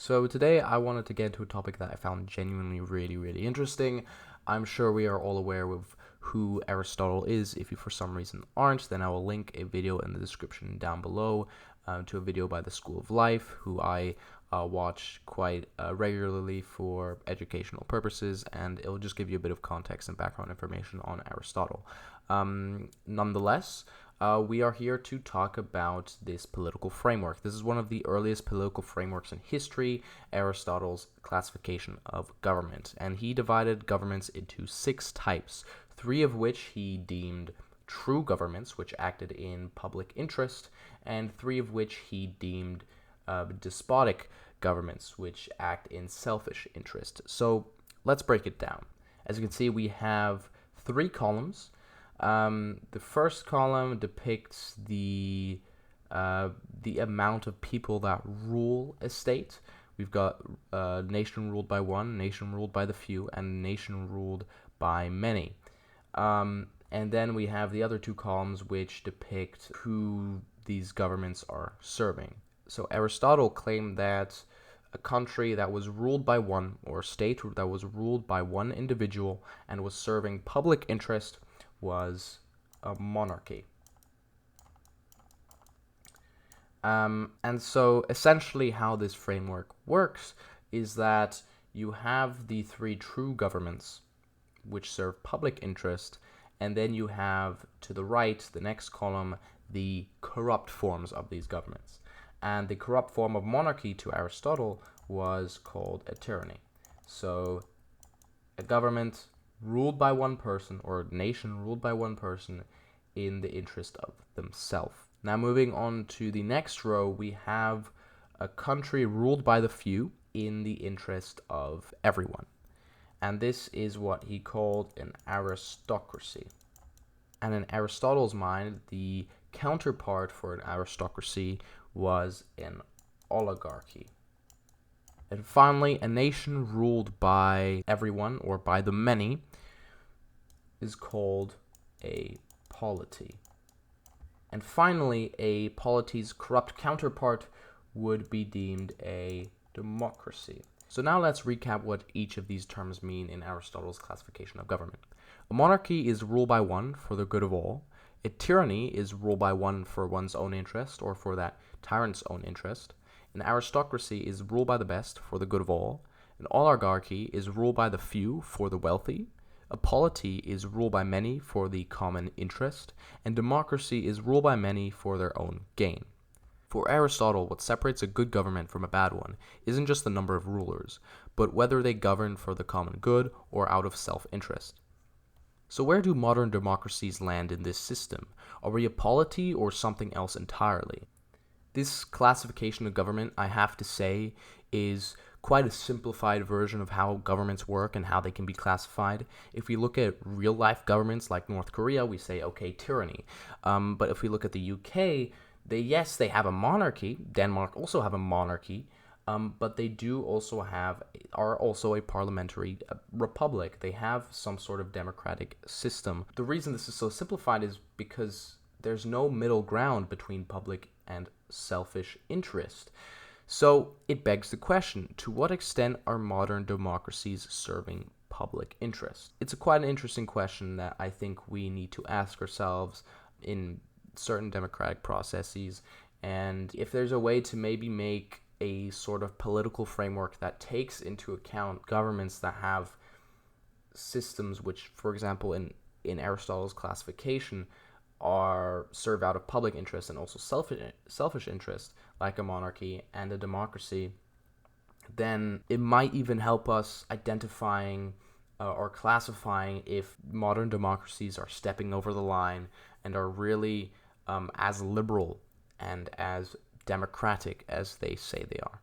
So today I wanted to get into a topic that I found genuinely really interesting. I'm sure we are all aware of who Aristotle is. If you for some reason aren't, then I will link a video in the description down below to a video by the School of Life, who I watch quite regularly for educational purposes, and it will just give you a bit of context and background information on Aristotle. Nonetheless, we are here to talk about this political framework. This is one of the earliest political frameworks in history, Aristotle's classification of government. And he divided governments into 6 types, 3 of which he deemed true governments, which acted in public interest, and 3 of which he deemed despotic governments, which act in selfish interest. So let's break it down. As you can see, we have 3 columns. The first column depicts the amount of people that rule a state. We've got nation ruled by one, nation ruled by the few, and nation ruled by many. And then we have the other 2 columns which depict who these governments are serving. So Aristotle claimed that a country that was ruled by one, or a state that was ruled by one individual and was serving public interest, was a monarchy. And so essentially how this framework works is that you have the 3 true governments which serve public interest, and then you have to the right, the next column, the corrupt forms of these governments. And the corrupt form of monarchy to Aristotle was called a tyranny. So a government ruled by one person, or a nation ruled by one person in the interest of themselves. Now moving on to the next row, we have a country ruled by the few in the interest of everyone. And this is what he called an aristocracy. And in Aristotle's mind, the counterpart for an aristocracy was an oligarchy. And finally, a nation ruled by everyone, or by the many, is called a polity. And finally, a polity's corrupt counterpart would be deemed a democracy. So now let's recap what each of these terms mean in Aristotle's classification of government. A monarchy is rule by one for the good of all. A tyranny is rule by one for one's own interest, or for that tyrant's own interest. An aristocracy is rule by the best for the good of all. An oligarchy is rule by the few for the wealthy. A polity is rule by many for the common interest. And democracy is rule by many for their own gain. For Aristotle, what separates a good government from a bad one isn't just the number of rulers, but whether they govern for the common good or out of self-interest. So where do modern democracies land in this system? Are we a polity or something else entirely? This classification of government, I have to say, is quite a simplified version of how governments work and how they can be classified. If we look at real-life governments like North Korea, we say, okay, tyranny. But if we look at the UK, they have a monarchy. Denmark also have a monarchy. But they are also a parliamentary republic. They have some sort of democratic system. The reason this is so simplified is because there's no middle ground between public and selfish interest. So it begs the question, to what extent are modern democracies serving public interest? It's quite an interesting question that I think we need to ask ourselves in certain democratic processes, and if there's a way to maybe make a sort of political framework that takes into account governments that have systems which, for example, in Aristotle's classification, serve out of public interest and also selfish interest, like a monarchy and a democracy, then it might even help us identifying or classifying if modern democracies are stepping over the line and are really as liberal and as democratic as they say they are.